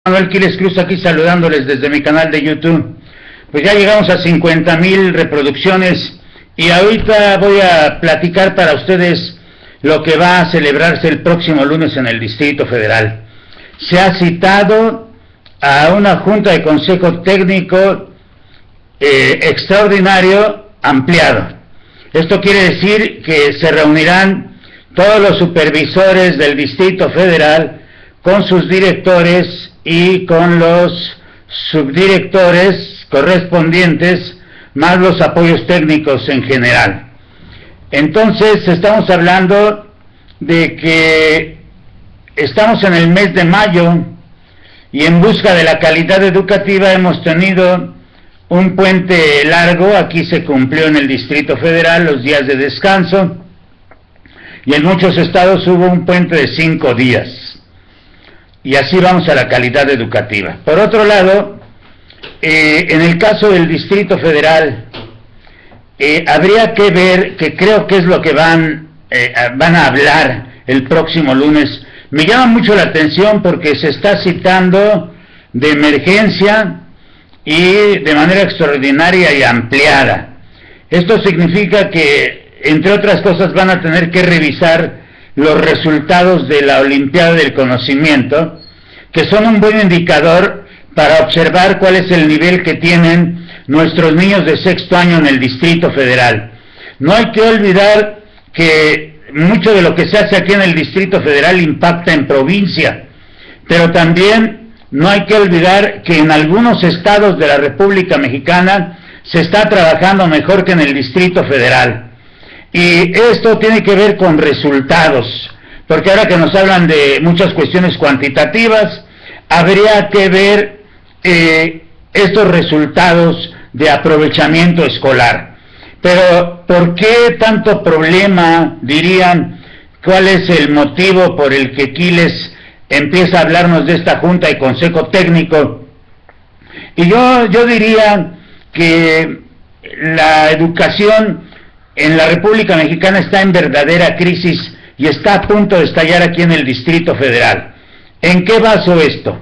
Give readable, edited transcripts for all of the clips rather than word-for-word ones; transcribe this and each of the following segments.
Manuel Quiles Cruz aquí saludándoles desde mi canal de YouTube. Pues ya llegamos a 50,000 reproducciones y ahorita voy a platicar para ustedes lo que va a celebrarse el próximo lunes en el Distrito Federal. Se ha citado a una junta de consejo técnico extraordinario ampliado. Esto quiere decir que se reunirán todos los supervisores del Distrito Federal con sus directores y con los subdirectores correspondientes, más los apoyos técnicos en general. Entonces estamos hablando de que estamos en el mes de mayo y en busca de la calidad educativa hemos tenido un puente largo. Aquí se cumplió en el Distrito Federal los días de descanso y en muchos estados hubo un puente de 5 días. Y así vamos a la calidad educativa. Por otro lado, en el caso del Distrito Federal, habría que ver, que creo que es lo que van a hablar el próximo lunes. Me llama mucho la atención porque se está citando de emergencia y de manera extraordinaria y ampliada. Esto significa que, entre otras cosas, van a tener que revisar los resultados de la Olimpiada del Conocimiento, que son un buen indicador para observar cuál es el nivel que tienen nuestros niños de sexto año en el Distrito Federal. No hay que olvidar que mucho de lo que se hace aquí en el Distrito Federal impacta en provincia, pero también no hay que olvidar que en algunos estados de la República Mexicana se está trabajando mejor que en el Distrito Federal. Y esto tiene que ver con resultados, porque ahora que nos hablan de muchas cuestiones cuantitativas, habría que ver estos resultados de aprovechamiento escolar. Pero, ¿por qué tanto problema, dirían? ¿Cuál es el motivo por el que Quiles empieza a hablarnos de esta junta y consejo técnico? Y yo diría que la educación en la República Mexicana está en verdadera crisis y está a punto de estallar aquí en el Distrito Federal. ¿En qué baso esto?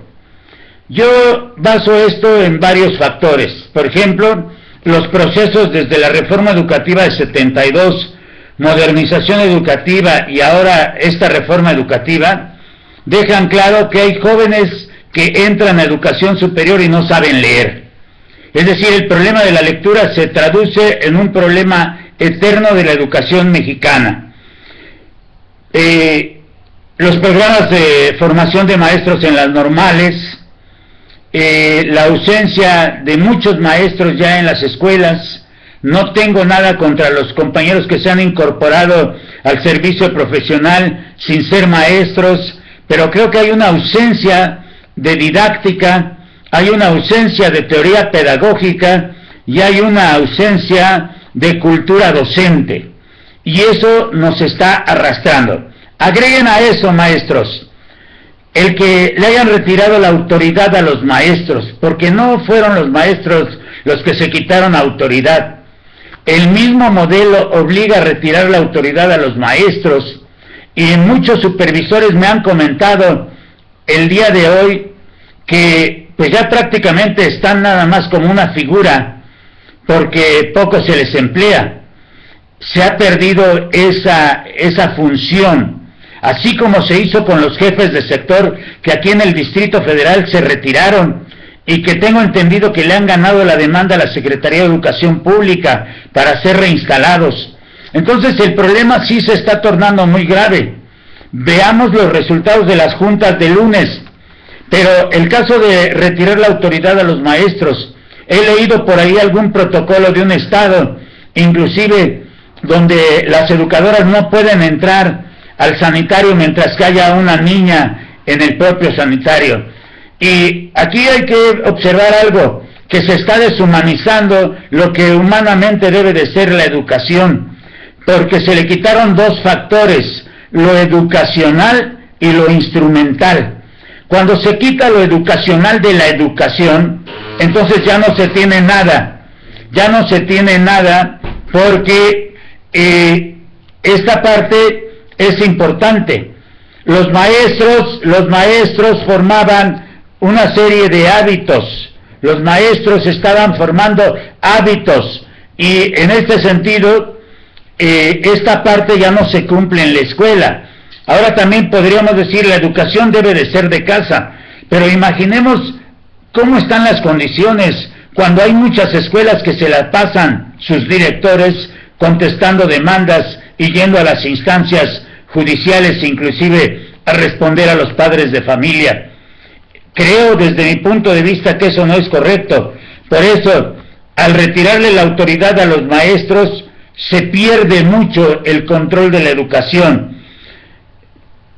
Yo baso esto en varios factores. Por ejemplo, los procesos desde la reforma educativa de 72, modernización educativa y ahora esta reforma educativa, dejan claro que hay jóvenes que entran a educación superior y no saben leer. Es decir, el problema de la lectura se traduce en un problema eterno de la educación mexicana. Los programas de formación de maestros en las normales, la ausencia de muchos maestros ya en las escuelas. No tengo nada contra los compañeros que se han incorporado al servicio profesional sin ser maestros, pero creo que hay una ausencia de didáctica, hay una ausencia de teoría pedagógica y hay una ausencia de cultura docente, y eso nos está arrastrando. Agreguen a eso, maestros, el que le hayan retirado la autoridad a los maestros, porque no fueron los maestros los que se quitaron autoridad. El mismo modelo obliga a retirar la autoridad a los maestros, y muchos supervisores me han comentado el día de hoy que pues ya prácticamente están nada más como una figura, porque poco se les emplea. Se ha perdido esa función, así como se hizo con los jefes de sector que aquí en el Distrito Federal se retiraron y que tengo entendido que le han ganado la demanda a la Secretaría de Educación Pública para ser reinstalados. Entonces el problema sí se está tornando muy grave. Veamos los resultados de las juntas de lunes. Pero el caso de retirar la autoridad a los maestros, he leído por ahí algún protocolo de un estado, inclusive donde las educadoras no pueden entrar al sanitario mientras que haya una niña en el propio sanitario. Y aquí hay que observar algo, que se está deshumanizando lo que humanamente debe de ser la educación, porque se le quitaron dos factores, lo educacional y lo instrumental. Cuando se quita lo educacional de la educación, entonces ya no se tiene nada, porque esta parte es importante. Los maestros formaban una serie de hábitos. Los maestros estaban formando hábitos y en este sentido esta parte ya no se cumple en la escuela. Ahora también podríamos decir la educación debe de ser de casa, pero imaginemos cómo están las condiciones cuando hay muchas escuelas que se las pasan sus directores contestando demandas y yendo a las instancias judiciales, inclusive a responder a los padres de familia. Creo desde mi punto de vista que eso no es correcto. Por eso, al retirarle la autoridad a los maestros, se pierde mucho el control de la educación.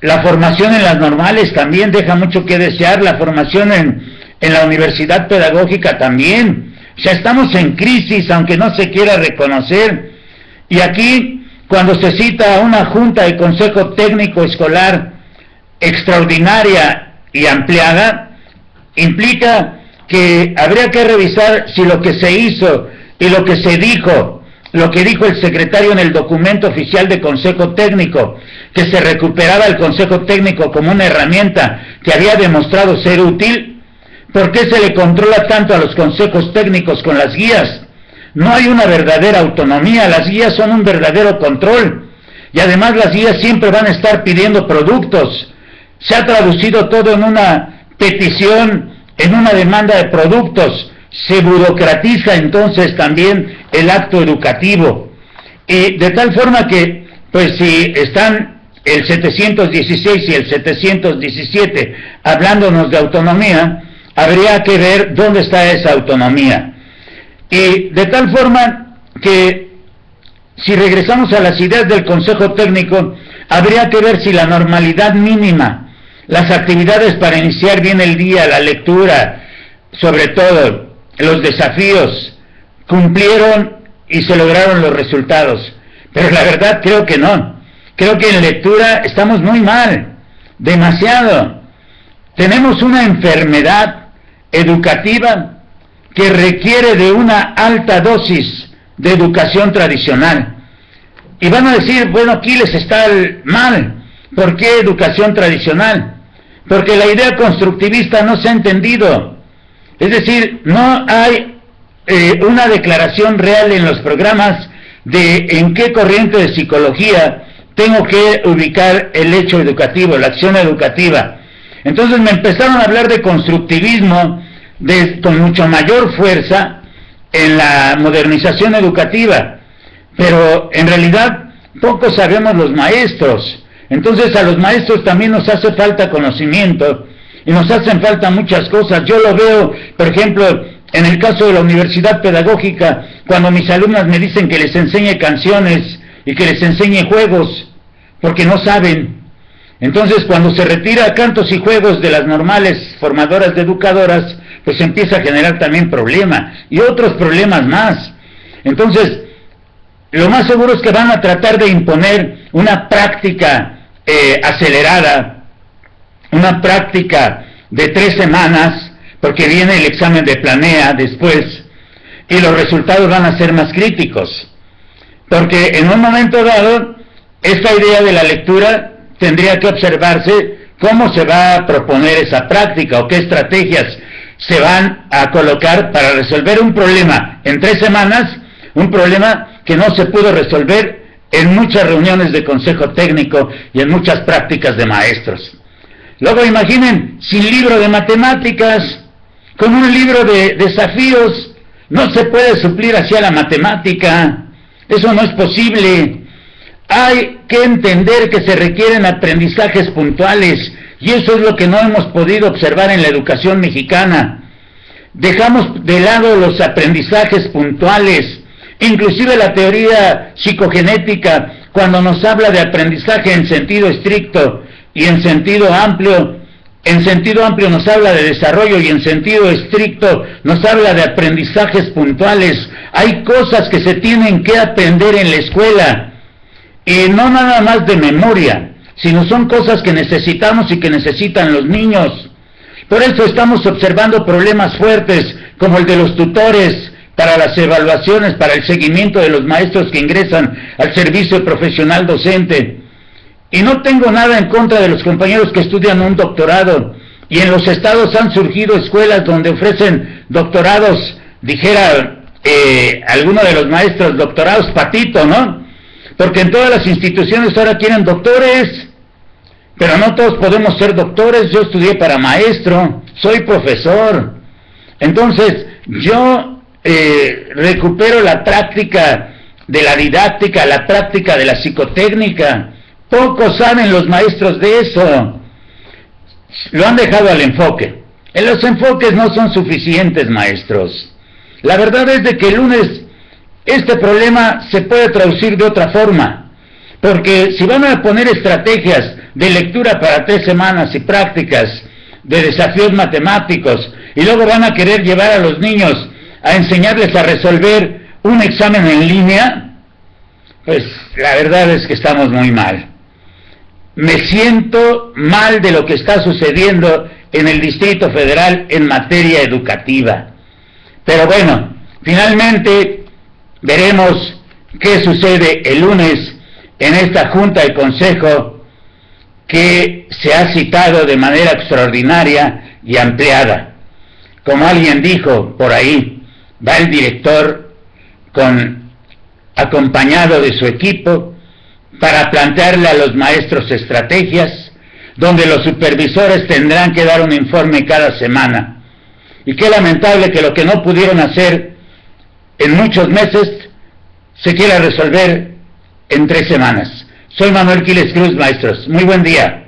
La formación en las normales también deja mucho que desear, la formación en la universidad pedagógica también. O sea, estamos en crisis, aunque no se quiera reconocer. Y aquí, cuando se cita a una junta de consejo técnico escolar extraordinaria y ampliada, implica que habría que revisar si lo que se hizo y lo que se dijo, lo que dijo el secretario en el documento oficial de Consejo Técnico, que se recuperaba el Consejo Técnico como una herramienta que había demostrado ser útil, ¿por qué se le controla tanto a los consejos técnicos con las guías? No hay una verdadera autonomía, las guías son un verdadero control, y además las guías siempre van a estar pidiendo productos. Se ha traducido todo en una petición, en una demanda de productos, se burocratiza entonces también el acto educativo, y de tal forma que, pues si están el 716 y el 717 hablándonos de autonomía, habría que ver dónde está esa autonomía, y de tal forma que si regresamos a las ideas del Consejo Técnico, habría que ver si la normalidad mínima, las actividades para iniciar bien el día, la lectura, sobre todo los desafíos, cumplieron y se lograron los resultados. Pero la verdad creo que no. Creo que en lectura estamos muy mal, demasiado. Tenemos una enfermedad educativa que requiere de una alta dosis de educación tradicional. Y van a decir, bueno, aquí les está mal. ¿Por qué educación tradicional? Porque la idea constructivista no se ha entendido. Es decir, no hay una declaración real en los programas de en qué corriente de psicología tengo que ubicar el hecho educativo, la acción educativa. Entonces me empezaron a hablar de constructivismo con mucho mayor fuerza en la modernización educativa, pero en realidad poco sabemos los maestros. Entonces a los maestros también nos hace falta conocimiento y nos hacen falta muchas cosas. Yo lo veo, por ejemplo, en el caso de la universidad pedagógica, cuando mis alumnas me dicen que les enseñe canciones y que les enseñe juegos, porque no saben. Entonces cuando se retira cantos y juegos de las normales formadoras de educadoras, pues empieza a generar también problema y otros problemas más. Entonces, lo más seguro es que van a tratar de imponer una práctica acelerada, una práctica de 3 semanas, porque viene el examen de planea después, y los resultados van a ser más críticos, porque en un momento dado, esta idea de la lectura tendría que observarse cómo se va a proponer esa práctica, o qué estrategias se van a colocar para resolver un problema en 3 semanas, un problema que no se pudo resolver en muchas reuniones de consejo técnico y en muchas prácticas de maestros. Luego imaginen, sin libro de matemáticas, con un libro de desafíos, no se puede suplir hacia la matemática, eso no es posible. Hay que entender que se requieren aprendizajes puntuales, y eso es lo que no hemos podido observar en la educación mexicana. Dejamos de lado los aprendizajes puntuales. Inclusive la teoría psicogenética, cuando nos habla de aprendizaje en sentido estricto y en sentido amplio nos habla de desarrollo y en sentido estricto nos habla de aprendizajes puntuales. Hay cosas que se tienen que aprender en la escuela, y no nada más de memoria, sino son cosas que necesitamos y que necesitan los niños. Por eso estamos observando problemas fuertes como el de los tutores, para las evaluaciones, para el seguimiento de los maestros que ingresan al servicio profesional docente. Y no tengo nada en contra de los compañeros que estudian un doctorado Y en los estados han surgido escuelas donde ofrecen doctorados, dijera alguno de los maestros, doctorados patito, ¿no? Porque en todas las instituciones ahora quieren doctores, pero no todos podemos ser doctores. Yo estudié para maestro, soy profesor. Entonces, yo recupero la práctica de la didáctica, la práctica de la psicotécnica. Pocos saben los maestros de eso. Lo han dejado al enfoque. Los enfoques no son suficientes, maestros. La verdad es de que el lunes este problema se puede traducir de otra forma, porque si van a poner estrategias de lectura para 3 semanas y prácticas de desafíos matemáticos, y luego van a querer llevar a los niños a enseñarles a resolver un examen en línea, pues la verdad es que estamos muy mal. Me siento mal de lo que está sucediendo en el Distrito Federal en materia educativa. Pero bueno, finalmente veremos qué sucede el lunes en esta Junta de Consejo que se ha citado de manera extraordinaria y ampliada. Como alguien dijo por ahí, va el director acompañado de su equipo para plantearle a los maestros estrategias, donde los supervisores tendrán que dar un informe cada semana. Y qué lamentable que lo que no pudieron hacer en muchos meses se quiera resolver en 3 semanas. Soy Manuel Quiles Cruz, maestros. Muy buen día.